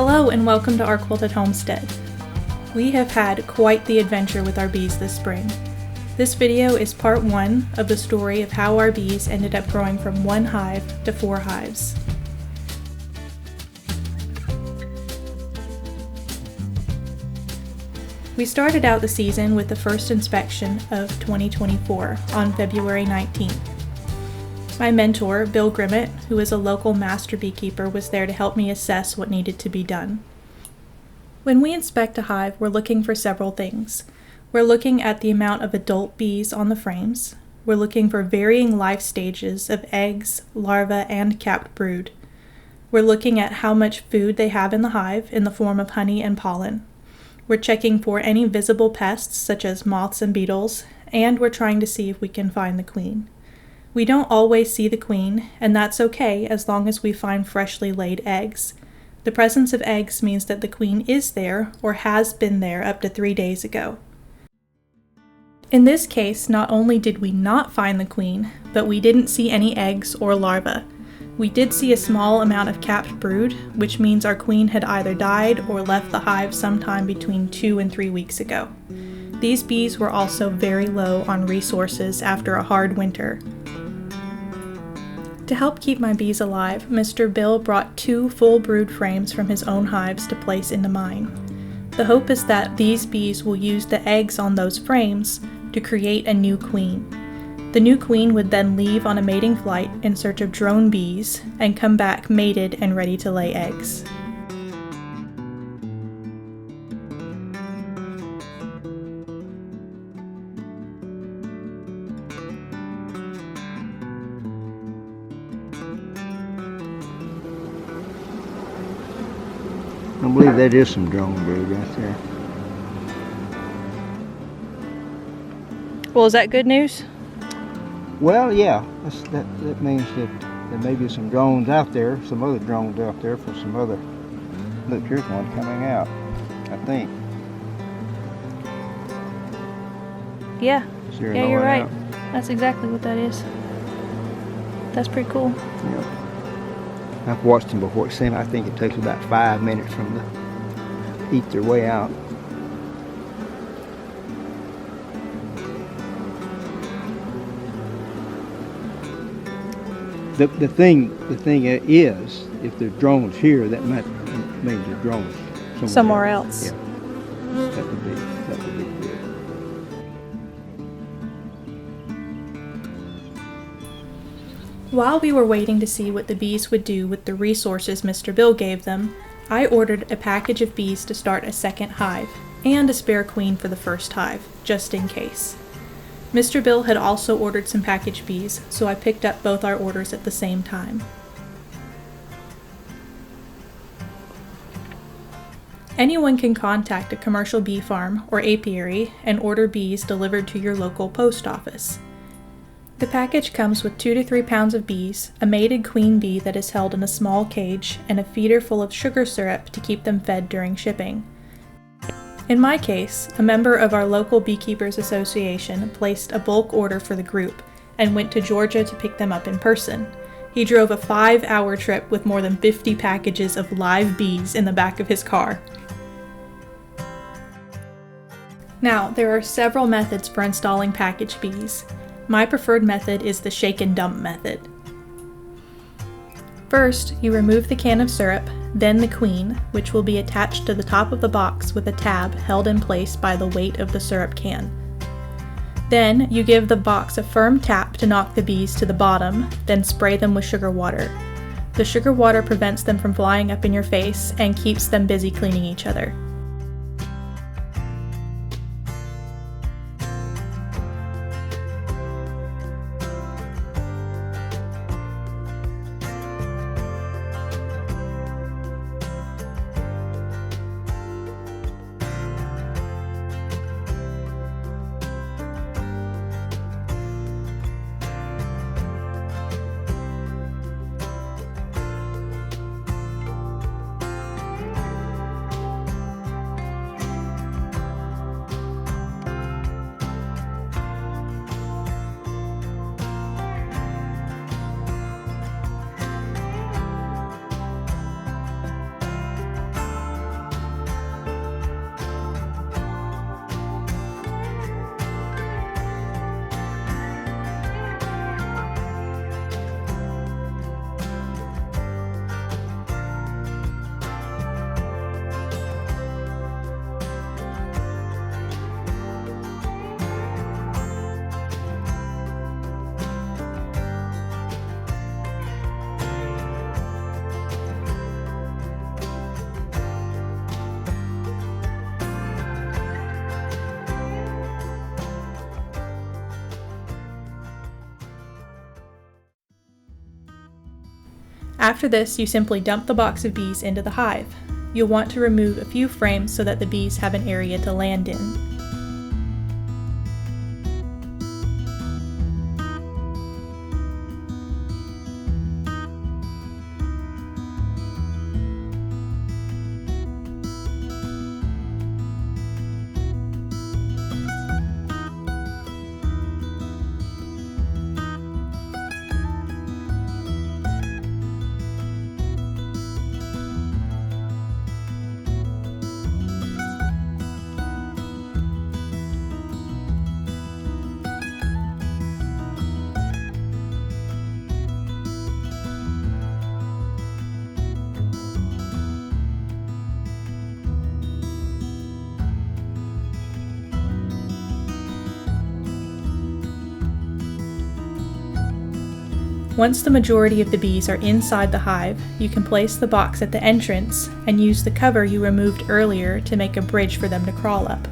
Hello and welcome to our quilted homestead. We have had quite the adventure with our bees this spring. This video is part 1 of the story of how our bees ended up growing from 1 hive to 4 hives. We started out the season with the first inspection of 2024 on February 19th. My mentor, Bill Grimmett, who is a local master beekeeper, was there to help me assess what needed to be done. When we inspect a hive, we're looking for several things. We're looking at the amount of adult bees on the frames. We're looking for varying life stages of eggs, larvae, and capped brood. We're looking at how much food they have in the hive in the form of honey and pollen. We're checking for any visible pests such as moths and beetles, and we're trying to see if we can find the queen. We don't always see the queen, and that's okay as long as we find freshly laid eggs. The presence of eggs means that the queen is there or has been there up to 3 days ago. In this case, not only did we not find the queen, but we didn't see any eggs or larvae. We did see a small amount of capped brood, which means our queen had either died or left the hive sometime between 2 and 3 weeks ago. These bees were also very low on resources after a hard winter. To help keep my bees alive, Mr. Bill brought 2 full brood frames from his own hives to place into mine. The hope is that these bees will use the eggs on those frames to create a new queen. The new queen would then leave on a mating flight in search of drone bees and come back mated and ready to lay eggs. I believe that is some drone brood right there. Well, is that good news? Well, yeah, that means that there may be some drones out there, some other drones out there for some other. Look, here's one coming out, I think. Yeah, you're right. Out. That's exactly what that is. That's pretty cool. Yeah. I've watched them before. I think it takes about 5 minutes from to eat their way out. The thing is, if there's drones here, that might mean there's drones somewhere else. Yeah, that would be good. While we were waiting to see what the bees would do with the resources Mr. Bill gave them, I ordered a package of bees to start a second hive, and a spare queen for the first hive, just in case. Mr. Bill had also ordered some package bees, so I picked up both our orders at the same time. Anyone can contact a commercial bee farm or apiary and order bees delivered to your local post office. The package comes with 2 to 3 pounds of bees, a mated queen bee that is held in a small cage, and a feeder full of sugar syrup to keep them fed during shipping. In my case, a member of our local Beekeepers Association placed a bulk order for the group and went to Georgia to pick them up in person. He drove a 5-hour trip with more than 50 packages of live bees in the back of his car. Now, there are several methods for installing package bees. My preferred method is the shake and dump method. First, you remove the can of syrup, then the queen, which will be attached to the top of the box with a tab held in place by the weight of the syrup can. Then, you give the box a firm tap to knock the bees to the bottom, then spray them with sugar water. The sugar water prevents them from flying up in your face and keeps them busy cleaning each other. After this, you simply dump the box of bees into the hive. You'll want to remove a few frames so that the bees have an area to land in. Once the majority of the bees are inside the hive, you can place the box at the entrance and use the cover you removed earlier to make a bridge for them to crawl up.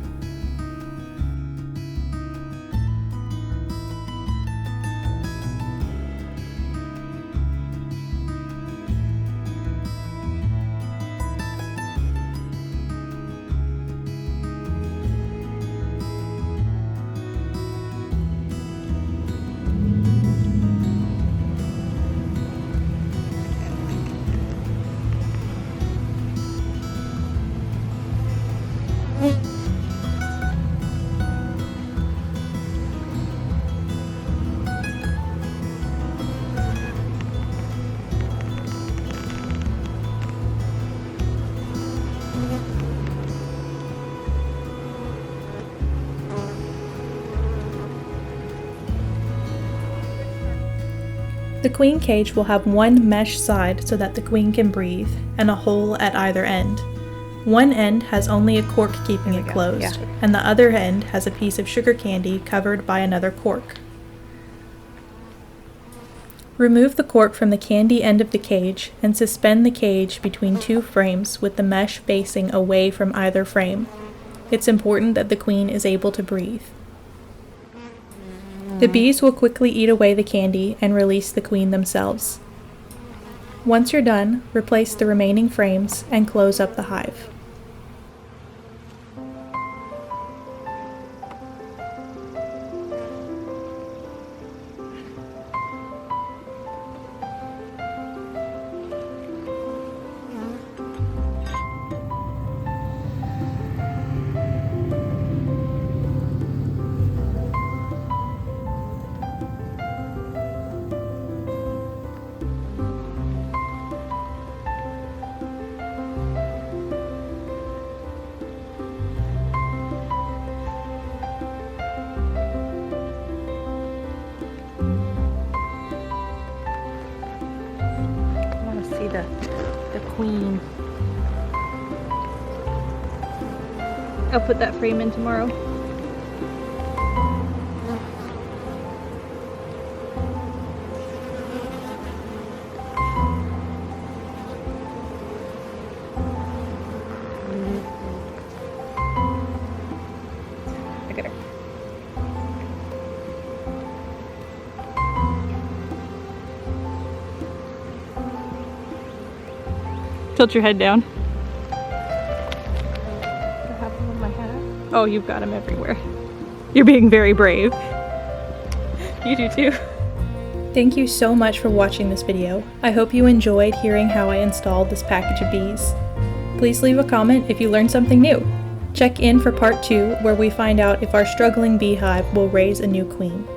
The queen cage will have one mesh side so that the queen can breathe, and a hole at either end. One end has only a cork keeping it closed, and the other end has a piece of sugar candy covered by another cork. Remove the cork from the candy end of the cage and suspend the cage between two frames with the mesh facing away from either frame. It's important that the queen is able to breathe. The bees will quickly eat away the candy and release the queen themselves. Once you're done, replace the remaining frames and close up the hive. The queen. I'll put that frame in tomorrow. Look at her. Tilt your head down. I have them on my hat. Oh, you've got them everywhere. You're being very brave. You do too. Thank you so much for watching this video. I hope you enjoyed hearing how I installed this package of bees. Please leave a comment if you learned something new. Check in for part 2, where we find out if our struggling beehive will raise a new queen.